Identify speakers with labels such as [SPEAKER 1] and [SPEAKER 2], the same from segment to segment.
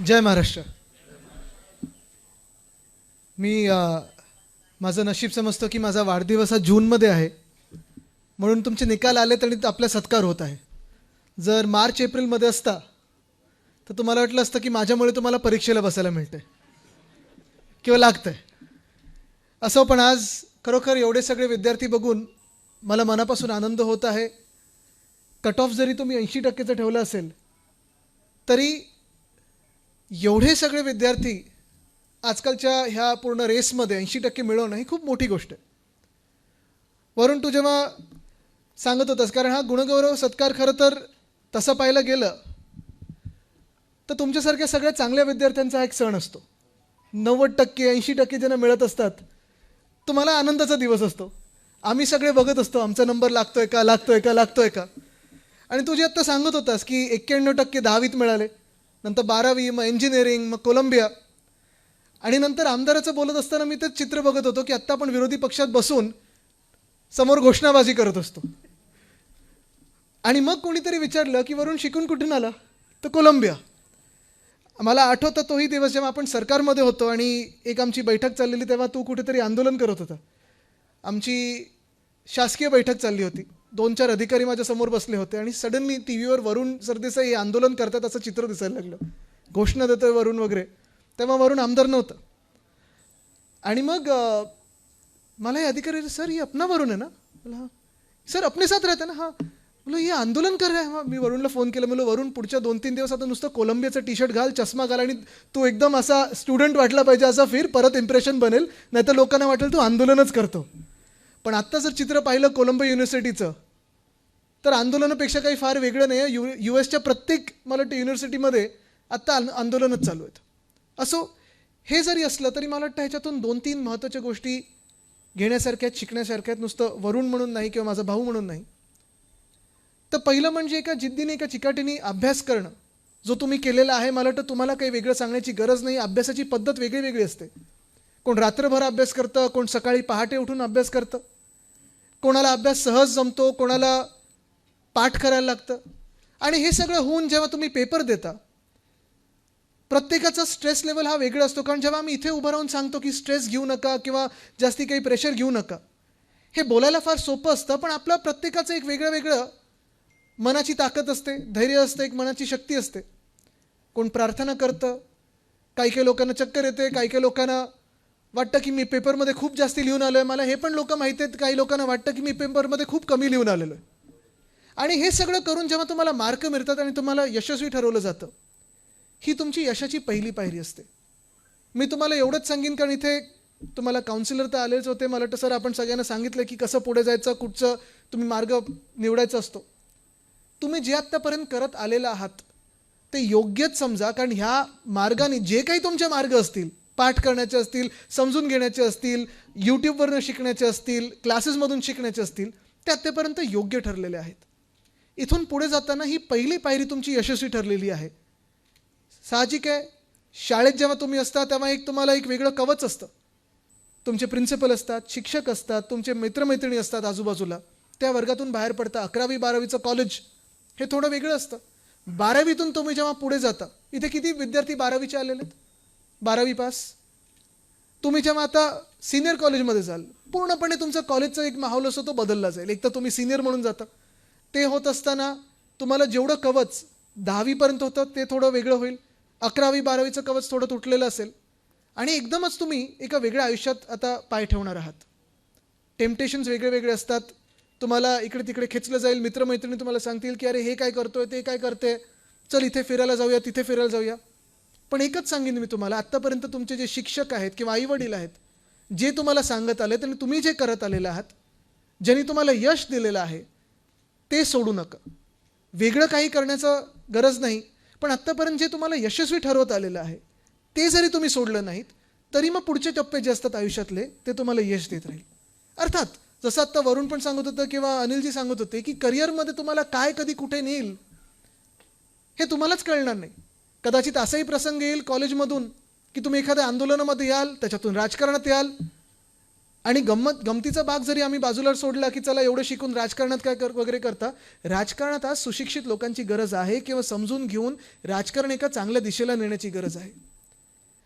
[SPEAKER 1] जय महाराष्ट्र. मी माझं नशीब समजतो की माझा वाढदिवस हा जूनमध्ये आहे, म्हणून तुमचे निकाल आले तरी आपला सत्कार होत आहे. जर मार्च एप्रिलमध्ये असता तर तुम्हाला वाटलं असतं की माझ्यामुळे तुम्हाला परीक्षेला बसायला मिळते किंवा लागतंय असं. पण आज खरोखर एवढे सगळे विद्यार्थी बघून मला मनापासून आनंद होत आहे. कट ऑफ जरी तुम्ही 80%चं ठेवलं असेल तरी एवढे सगळे विद्यार्थी आजकालच्या ह्या पूर्ण रेसमध्ये 80% मिळवणं ही खूप मोठी गोष्ट आहे. वरून तू जेव्हा सांगत होतास, कारण हा गुणगौरव सत्कार खरं तर तसं पाहायला गेलं तर तुमच्यासारख्या सगळ्या चांगल्या विद्यार्थ्यांचा हा एक सण असतो. 90% 80% ज्यांना मिळत असतात तुम्हाला आनंदाचा दिवस असतो. आम्ही सगळे बघत असतो आमचा नंबर लागतोय का लागतोय का लागतोय का. आणि तू जे आत्ता सांगत होतास की 91% 10वीत मिळाले, नंतर 12वी, मग इंजिनिअरिंग, मग कोलंबिया, आणि नंतर आमदाराचं बोलत असताना मी तेच चित्र बघत होतो की आत्ता आपण विरोधी पक्षात बसून समोर घोषणाबाजी करत असतो. आणि मग कोणीतरी विचारलं की वरून शिकून कुठून आला, तर कोलंबिया. मला आठवतं तोही दिवस जेव्हा आपण सरकारमध्ये होतो आणि एक आमची बैठक चाललेली, तेव्हा तू कुठेतरी आंदोलन करत होता. आमची शासकीय बैठक चालली होती, 2-4 अधिकारी माझ्यासमोर बसले होते आणि सडनली टी व्हीवर वरुण सरदेसाई हे आंदोलन करतात असं चित्र दिसायला लागलं, घोषणा देतोय वरुण वगैरे. तेव्हा वरुण आमदार नव्हतं. आणि मग मला हे अधिकारी, सर ये अपना वरुण है ना. बोला हाँ. सर अपने साथ रहता ना. हाँ. बोलो ये आंदोलन कर रहा है. हाँ. मी वरुणला फोन केला, म्हणलं वरुण पुढच्या 2-3 दिवस आता नुसतं कोलंबियाचं टी शर्ट घाल, चष्मा घाल आणि तू एकदम असा स्टुडंट वाटला पाहिजे असा फिर, परत इम्प्रेशन बनेल, नाही तर लोकांना वाटेल तू आंदोलनच करतो. पण आत्ता जर चित्र पाहिलं कोलंबिया युनिव्हर्सिटीचं तर आंदोलनापेक्षा काही फार वेगळं नाही आहे. US च्या प्रत्येक मला वाटतं युनिव्हर्सिटीमध्ये आत्ता आंदोलनच चालू आहेत. असो, हे जरी असलं तरी मला वाटतं ह्याच्यातून 2-3 महत्त्वाच्या गोष्टी घेण्यासारख्या आहेत, शिकण्यासारख्या आहेत. नुसतं वरुण म्हणून नाही किंवा माझा भाऊ म्हणून नाही. तर पहिलं म्हणजे एका जिद्दीने, एका चिकाटीने अभ्यास करणं, जो तुम्ही केलेला आहे. मला वाटतं तुम्हाला काही वेगळं सांगण्याची गरज नाही. अभ्यासाची पद्धत वेगळी वेगळी असते. कोण रात्रभर अभ्यास करतं, कोण सकाळी पहाटे उठून अभ्यास करतं, कोणाला अभ्यास सहज जमतो, कोणाला पाठ करायला लागतं. आणि हे सगळं होऊन जेव्हा तुम्ही पेपर देता, प्रत्येकाचा स्ट्रेस लेवल हा वेगळा असतो. कारण जेव्हा आम्ही इथे उभं राहून सांगतो की स्ट्रेस घेऊ नका किंवा जास्ती काही प्रेशर घेऊ नका, हे बोलायला फार सोपं असतं. पण आपलं प्रत्येकाचं एक वेगळं वेगळं मनाची ताकद असते, धैर्य असतं, एक मनाची शक्ती असते. कोण प्रार्थना करतं, काही काही लोकांना चक्कर येते, काही काही लोकांना वाटतं की मी पेपरमध्ये खूप जास्ती लिहून आलो आहे. मला हे पण लोक माहिती आहेत, काही लोकांना वाटतं की मी पेपरमध्ये खूप कमी लिहून आलेलो आहे. आणि हे सगळं करून जेव्हा तुम्हाला मार्क मिळतात आणि तुम्हाला यशस्वी ठरवलं जातं, ही तुमची यशाची पहिली पायरी असते. मी तुम्हाला एवढंच सांगेन, कारण इथे तुम्हाला काउन्सिलर तर आलेच होते. मला वाटतं सर आपण सगळ्यांना सांगितलं की कसं पुढे जायचं, कुठचं तुम्ही मार्ग निवडायचा असतो. तुम्ही जे आत्तापर्यंत करत आलेला आहात ते योग्यच समजा. कारण ह्या मार्गाने जे काही तुमचे मार्ग असतील, पाठ करण्याचे असतील, समजून घेण्याचे असतील, यूट्यूबवरनं शिकण्याचे असतील, क्लासेसमधून शिकण्याचे असतील, ते आत्तापर्यंत योग्य ठरलेले आहेत. इथून पुढे जाताना ही पहिली पायरी तुमची यशस्वी ठरलेली आहे. साहजिक आहे, शाळेत जेव्हा तुम्ही असता तेव्हा तुम्हाला एक वेगळं कवच असतं. तुमचे प्रिन्सिपल असतात, शिक्षक असतात, तुमचे मित्रमैत्रिणी असतात आजूबाजूला. त्या वर्गातून बाहेर पडता, 11वी 12वीचं कॉलेज हे थोडं वेगळं असतं. 12वीतून तुम्ही जेव्हा पुढे जाता, इथे किती विद्यार्थी 12वीचे आलेले आहेत, 12वी पास. तुम्ही जेव्हा आता सिनियर कॉलेजमध्ये जाल, पूर्णपणे तुमचा कॉलेजचा एक माहोल असतो तो बदलला जाईल. एक तर तुम्ही सिनियर म्हणून जाता, ते होत असताना तुम्हाला जेवढं कवच 10वीपर्यंत होतं ते थोडं वेगळं होईल. 11वी 12वीचं कवच थोडं तुटलेलं असेल आणि एकदमच तुम्ही एका वेगळ्या आयुष्यात आता पाय ठेवणार आहात. टेम्पटेशन्स वेगळे वेगळे असतात. तुम्हाला इकडे तिकडे खेचलं जाईल. मित्रमैत्रिणी तुम्हाला सांगतील की अरे हे काय करतोय, ते काय करते, चल इथे फिरायला जाऊया, तिथे फिरायला जाऊया. पण एकच सांगेन मी तुम्हाला, आत्तापर्यंत तुमचे जे शिक्षक आहेत किंवा आईवडील आहेत, जे तुम्हाला सांगत आलेत आणि तुम्ही जे करत आलेले आहात, ज्यांनी तुम्हाला यश दिलेलं आहे, ते सोडू नका. वेगळं काही करण्याचं गरज नाही. पण आत्तापर्यंत जे तुम्हाला यशस्वी ठरवत आलेलं आहे ते जरी तुम्ही सोडलं नाहीत तरी मग पुढचे टप्पे जे असतात आयुष्यातले ते तुम्हाला यश देत राहील. अर्थात जसं आत्ता वरुण पण सांगत होतं किंवा अनिलजी सांगत होते की करिअरमध्ये तुम्हाला काय कधी कुठे नेईल हे तुम्हालाच कळणार नाही. कदाचित असाही प्रसंग येईल कॉलेजमधून की तुम्ही एखाद्या आंदोलनामध्ये याल, त्याच्यातून राजकारणात याल, आणि गमतीचा भाग जरी आम्ही बाजूला सोडला की चला एवढं शिकून राजकारणात काय वगैरे करता, राजकारणात आज सुशिक्षित लोकांची गरज आहे किंवा समजून घेऊन राजकारण एका चांगल्या दिशेला नेण्याची गरज आहे.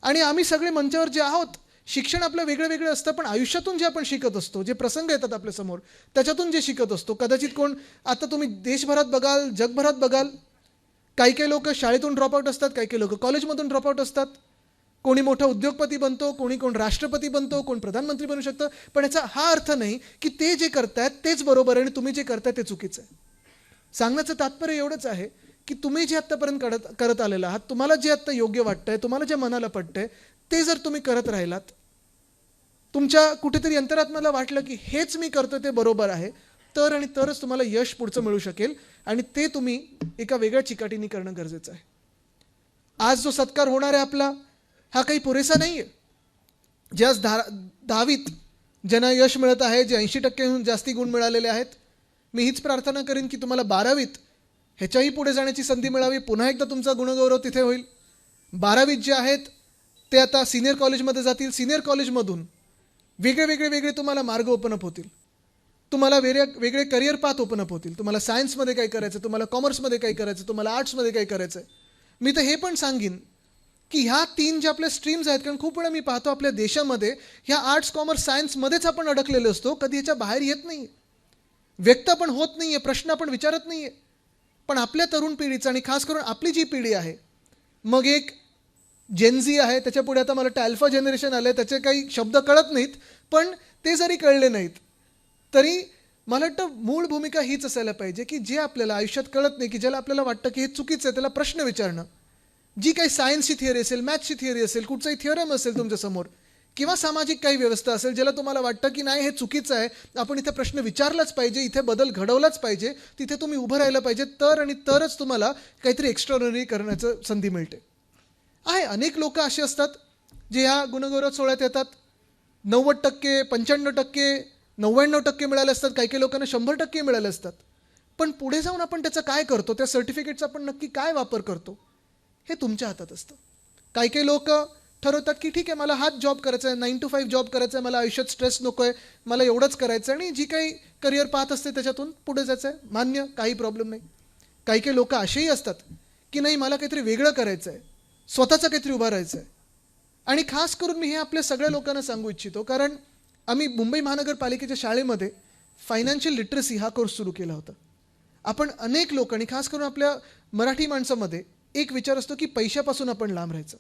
[SPEAKER 1] आणि आम्ही सगळे मंचावर जे आहोत, शिक्षण आपलं वेगळं वेगळं असतं, पण आयुष्यातून जे आपण शिकत असतो, जे प्रसंग येतात आपल्यासमोर त्याच्यातून जे शिकत असतो, कदाचित कोण आता तुम्ही देशभरात बघाल, जगभरात बघाल, काही काही लोक शाळेतून ड्रॉपआउट असतात, काही काही लोक कॉलेजमधून ड्रॉपआउट असतात, कोणी मोठा उद्योगपती बनतो, कोण राष्ट्रपती बनतो, कोण प्रधानमंत्री बनू शकतं. पण याचा हा अर्थ नाही की ते जे करतायत तेच बरोबर आहे आणि तुम्ही जे करताय ते चुकीचं आहे. सांगण्याचं तात्पर्य एवढंच आहे की तुम्ही जे आत्तापर्यंत करत आलेला आहात, तुम्हाला जे आत्ता योग्य वाटतंय, तुम्हाला जे मनाला पटतंय ते जर तुम्ही करत राहिलात, तुमच्या कुठेतरी अंतरात्म्याला वाटलं की हेच मी करतोय ते बरोबर आहे, तर आणि तरच तुम्हाला यश पुढचं मिळू शकेल. आणि ते तुम्ही एका वेगळ्या चिकाटीने करणं गरजेचं आहे. आज जो सत्कार होणार आहे आपला, हा काही पुरेसा नाही आहे. जे आज 10वीत ज्यांना यश मिळत आहे, जे 80%हून जास्ती गुण मिळालेले आहेत, मी हीच प्रार्थना करीन की तुम्हाला 12वीत ह्याच्याही पुढे जाण्याची संधी मिळावी. पुन्हा एकदा तुमचा गुणगौरव तिथे होईल. 12वीत जे आहेत ते आता सिनियर कॉलेजमध्ये जातील. सिनियर कॉलेजमधून वेगळे तुम्हाला मार्ग ओपन अप होतील. तुम्हाला वेगळे करिअर पाथ ओपन अप होतील. तुम्हाला सायन्समध्ये काय करायचं, तुम्हाला कॉमर्समध्ये काय करायचं, तुम्हाला आर्ट्समध्ये काय करायचं आहे. मी तर हे पण सांगीन की ह्या 3 ज्या आपल्या स्ट्रीम्स आहेत, कारण खूप वेळा मी पाहतो आपल्या देशामध्ये ह्या आर्ट्स, कॉमर्स, सायन्समध्येच आपण अडकलेलो असतो, कधी ह्याच्या बाहेर येत नाही, व्यक्त पण होत नाही आहे, प्रश्न आपण विचारत नाही आहे. पण आपल्या तरुण पिढीचं आणि खास करून आपली जी पिढी आहे, मग एक जेनझी आहे, त्याच्या पुढे आता मला वाटतं अल्फा जनरेशन आलं आहे, त्याचे काही शब्द कळत नाहीत, पण ते जरी कळले नाहीत तरी मला वाटतं मूळ भूमिका हीच असायला पाहिजे की जे आपल्याला आयुष्यात कळत नाही, की ज्याला आपल्याला वाटतं की हे चुकीचं आहे, त्याला प्रश्न विचारणं. जी काही सायन्सची थिअरी असेल, मॅथ्सची थिअरी असेल, कुठचाही थिअरम असेल तुमच्यासमोर, किंवा सामाजिक काही व्यवस्था असेल ज्याला तुम्हाला वाटतं की नाही हे चुकीचं आहे, आपण इथे प्रश्न विचारलाच पाहिजे, इथे बदल घडवलाच पाहिजे, तिथे तुम्ही उभं राहिलं पाहिजे, तर आणि तरच तुम्हाला काहीतरी एक्स्ट्राऑर्डिनरी करण्याचं संधी मिळते. आहे अनेक लोक असे असतात जे ह्या गुणगौरव सोहळ्यात येतात, 90%, 95%, 99% मिळाले असतात, काही काही लोकांना 100% मिळाले असतात. पण पुढे जाऊन आपण त्याचं काय करतो, त्या सर्टिफिकेटचा आपण नक्की काय वापर करतो, हे तुमच्या हातात असतं. काही काही लोक ठरवतात की ठीक आहे, मला हाच जॉब करायचा आहे, 9 to 5 जॉब करायचा आहे, मला आयुष्यात स्ट्रेस नको आहे, मला एवढंच करायचं आहे आणि जी काही करिअर पाथ असते त्याच्यातून पुढे जायचं आहे, मान्य, काही प्रॉब्लेम नाही. काही काही लोक असेही असतात की नाही, मला काहीतरी वेगळं करायचं आहे, स्वतःचं काहीतरी उभं राहायचं आहे. आणि खास करून मी हे आपल्या सगळ्या लोकांना सांगू इच्छितो, कारण आम्ही मुंबई महानगरपालिकेच्या शाळेमध्ये फायनान्शियल लिटरसी हा कोर्स सुरू केला होता. आपण अनेक लोक आणि खास करून आपल्या मराठी माणसामध्ये एक विचार असतो की पैशापासून आपण लांब राहायचं.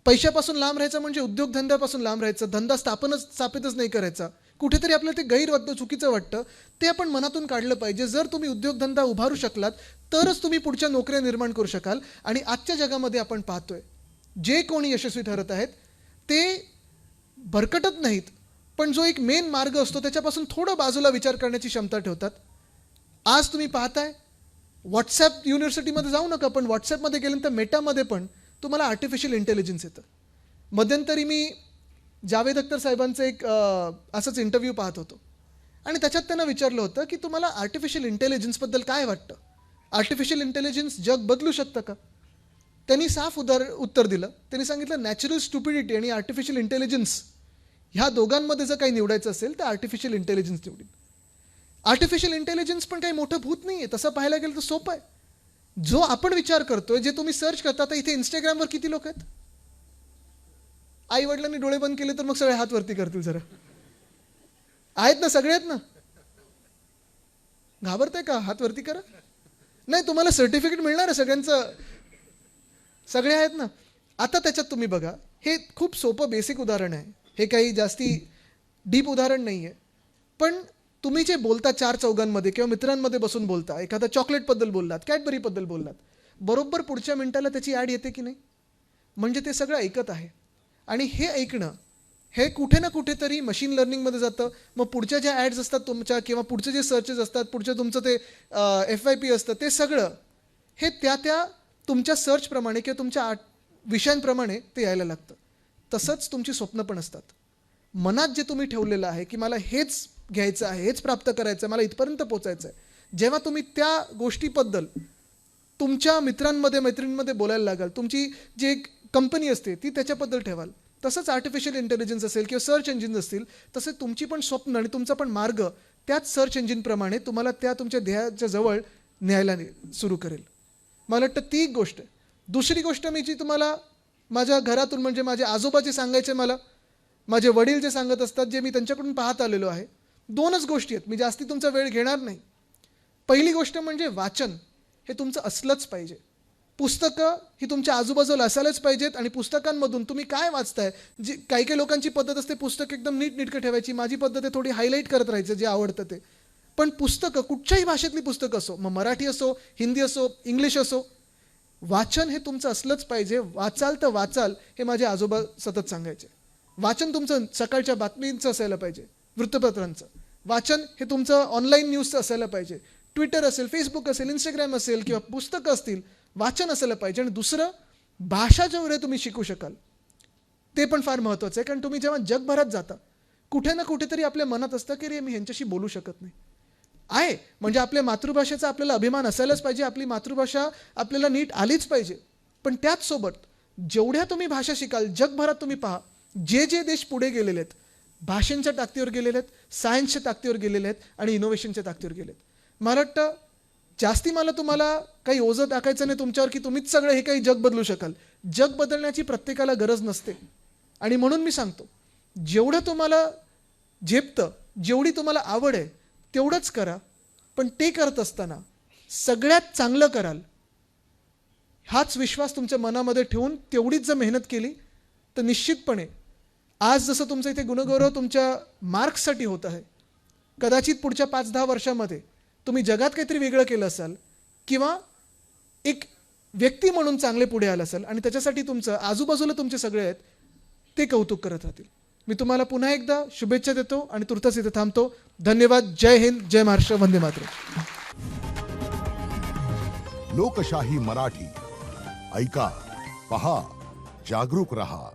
[SPEAKER 1] पैशापासून लांब राहायचं म्हणजे उद्योगधंद्यापासून लांब राहायचं, धंदा स्थापितच नाही करायचा. कुठेतरी आपल्याला ते गैर वाटतं, चुकीचं वाटतं, ते आपण मनातून काढलं पाहिजे. जर तुम्ही उद्योगधंदा उभारू शकलात तरच तुम्ही पुढच्या नोकऱ्या निर्माण करू शकाल. आणि आजच्या जगामध्ये आपण पाहतोय जे कोणी यशस्वी ठरत आहेत ते भरकटत नाहीत, पण जो एक मेन मार्ग असतो त्याच्यापासून थोडं बाजूला विचार करण्याची क्षमता ठेवतात. आज तुम्ही पाहताय व्हॉट्सॲप युनिव्हर्सिटीमध्ये जाऊ नका, पण व्हॉट्सॲपमध्ये गेल्यानंतर मेटामध्ये पण तुम्हाला आर्टिफिशियल इंटेलिजन्स येतं. मध्यंतरी मी जावेद अख्तर साहेबांचं एक असंच इंटरव्ह्यू पाहत होतो आणि त्याच्यात त्यांना विचारलं होतं की तुम्हाला आर्टिफिशियल इंटेलिजन्सबद्दल काय वाटतं, आर्टिफिशियल इंटेलिजन्स जग बदलू शकतं का. त्यांनी साफ उत्तर दिलं. त्यांनी सांगितलं नॅचरल स्टुपिडिटी आणि आर्टिफिशियल इंटेलिजन्स ह्या दोघांमध्ये जर काही निवडायचं असेल तर आर्टिफिशियल इंटेलिजन्स निवडीन. आर्टिफिशियल इंटेलिजन्स पण काही मोठं भूत नाही आहे, तसं पाहायला गेलं तर सोपं आहे. जो आपण विचार करतोय, जे तुम्ही सर्च करता, आता इथे इंस्टाग्रामवर किती लोक आहेत, आई वडिलांनी डोळे बंद केले तर मग सगळे हात वरती करतील, जरा आहेत ना, सगळे आहेत ना, घाबरताय का, हात वरती करा. नाही, तुम्हाला सर्टिफिकेट मिळणार आहे सगळ्यांचं, सगळे आहेत ना. आता त्याच्यात तुम्ही बघा, हे खूप सोपं बेसिक उदाहरण आहे, हे काही जास्ती डीप उदाहरण नाही आहे, पण तुम्ही जे बोलता 4 चौघांमध्ये किंवा मित्रांमध्ये बसून बोलता, एखादा चॉकलेटबद्दल बोललात, कॅडबरीबद्दल बोललात, बरोबर पुढच्या मिनिटाला त्याची ॲड येते की नाही, म्हणजे ते सगळं ऐकत आहे. आणि हे ऐकणं हे कुठे ना कुठेतरी मशीन लर्निंगमध्ये जातं. मग पुढच्या ज्या ॲड्स असतात तुमच्या किंवा पुढचे जे सर्चेस असतात, पुढचं तुमचं ते FYP असतं, ते सगळं हे त्या तुमच्या सर्चप्रमाणे किंवा तुमच्या विषयांप्रमाणे ते यायला लागतं. तसंच तुमची स्वप्न पण असतात. मनात जे तुम्ही ठेवलेलं आहे की मला हेच घ्यायचं आहे, हेच प्राप्त करायचं आहे, मला इथपर्यंत पोचायचं आहे, जेव्हा तुम्ही त्या गोष्टीबद्दल तुमच्या मित्रांमध्ये मैत्रिणींमध्ये बोलायला लागाल, तुमची जी एक कंपनी असते ती त्याच्याबद्दल ठेवाल, तसंच आर्टिफिशियल इंटेलिजन्स असेल किंवा सर्च इंजिन असतील, तसे तुमची पण स्वप्न आणि तुमचा पण मार्ग त्याच सर्च इंजिनप्रमाणे तुम्हाला त्या तुमच्या ध्येयाच्या जवळ न्यायला सुरू करेल. मला वाटतं ती एक गोष्ट आहे. दुसरी गोष्ट मी जी तुम्हाला माझ्या घरातून म्हणजे माझे आजोबा जे सांगायचे मला, माझे वडील जे सांगत असतात, जे मी त्यांच्याकडून पाहत आलेलो आहे, 2च गोष्टी आहेत. मी जास्ती तुमचा वेळ घेणार नाही. पहिली गोष्ट म्हणजे वाचन हे तुमचं असलंच पाहिजे. पुस्तकं ही तुमच्या आजूबाजूला असायलाच पाहिजेत आणि पुस्तकांमधून तुम्ही काय वाचताय, जी काही काही लोकांची पद्धत असते पुस्तक एकदम नीटनेटकं ठेवायची. माझी पद्धत आहे थोडी हायलाईट करत राहायचं जे आवडतं ते. पण पुस्तकं कुठच्याही भाषेतली पुस्तकं असो, मग मराठी असो, हिंदी असो, इंग्लिश असो, वाचन हे तुमचं असलंच पाहिजे. वाचाल तर वाचाल हे माझे आजोबा सतत सांगायचे. वाचन तुमचं सकाळच्या बातमींचं असायला पाहिजे, वृत्तपत्रांचं. वाचन हे तुमचं ऑनलाईन न्यूजचं असायला पाहिजे. ट्विटर असेल, फेसबुक असेल, इंस्टाग्राम असेल किंवा पुस्तकं असतील, वाचन असायला पाहिजे. आणि दुसरं, भाषा जेवढे तुम्ही शिकू शकाल ते पण फार महत्त्वाचं आहे. कारण तुम्ही जेव्हा जगभरात जाता, कुठे ना कुठेतरी आपल्या मनात असतं की रे मी ह्यांच्याशी बोलू शकत नाही. आहे म्हणजे आपल्या मातृभाषेचा आपल्याला अभिमान असायलाच पाहिजे. आपली मातृभाषा आपल्याला नीट आलीच पाहिजे. पण त्याचसोबत जेवढ्या तुम्ही भाषा शिकाल, जगभरात तुम्ही पहा, जे जे देश पुढे गेलेले आहेत, भाषांच्या ताकदीवर गेलेले आहेत, सायन्सच्या ताकदीवर गेलेले आहेत आणि इनोव्हेशनच्या ताकदीवर गेलेत. मला वाटतं जास्ती मला तुम्हाला काही ओझं टाकायचं नाही तुमच्यावर की तुम्हीच सगळं हे काही जग बदलू शकाल. जग बदलण्याची प्रत्येकाला गरज नसते. आणि म्हणून मी सांगतो, जेवढं तुम्हाला झेपतं, जेवढी तुम्हाला आवड आहे तेवढंच करा. पण ते करत असताना सगळ्यात चांगलं कराल हाच विश्वास तुमच्या मनामध्ये ठेवून तेवढीच जर मेहनत केली तर निश्चितपणे आज जसं तुमचं इथे गुणगौरव तुमच्या मार्क्ससाठी होत आहे, कदाचित पुढच्या 5-10 वर्षामध्ये तुम्ही जगात काहीतरी वेगळं केलं असाल किंवा एक व्यक्ती म्हणून चांगले पुढे आलं असाल आणि त्याच्यासाठी तुमचं आजूबाजूला तुमचे सगळे आहेत ते कौतुक करत राहतील. मी तुम्हाला पुन्हा एकदा शुभेच्छा देतो आणि तुर्तास इथे थांबतो. धन्यवाद. जय हिंद, जय महाराष्ट्र, वंदे मातरम.
[SPEAKER 2] लोकशाही मराठी ऐका, पहा, जागरूक रहा.